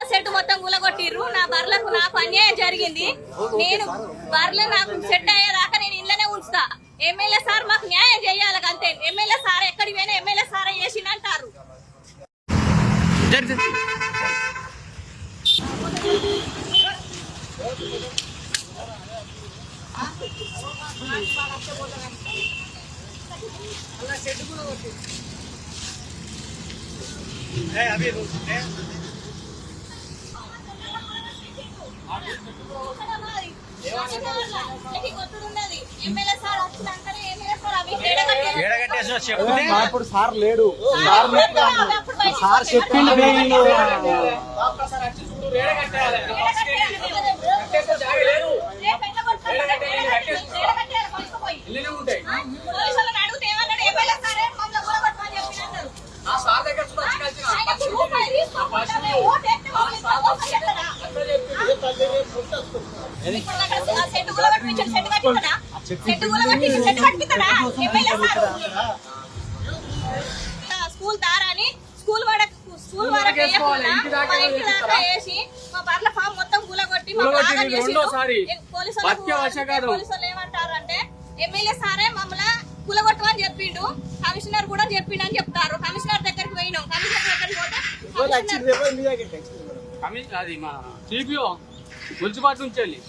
Set మొత్తం కూలగొట్టిర్రు. నా బర్లకు నాకు అన్యాయం జరిగింది. నేను బర్రెలు నాకు సెట్ అయ్యేదాకా నేను ఇళ్ళనే ఉంచుతా. ఎమ్మెల్యే సార్ మాకు న్యాయం చేయాలి అంతే. ఎమ్మెల్యే సార్ ఎక్కడికి పోయినా ఎమ్మెల్యే సార్ చేసిందంటారు. ఇప్పుడు సార్ లేడు. సార్ చెప్పింది స్కూల్ దారాని స్కూల్ వరకు వేసి మా బర్ల ఫామ్ మొత్తం కూలగొట్టి పోలీసులు ఏమంటారంటే ఎమ్మెల్యే సారే మమ్మల్ని కూలగొట్టమని చెప్పిండు. కమిషనర్ కూడా చెప్పిండు అని చెప్తారు. కమిషనర్ దగ్గరికి పోయినాం. కమిషనర్ దగ్గరికి పోతే అది మా సిపిఓ మున్సిపాలిటీ నుంచి వెళ్ళి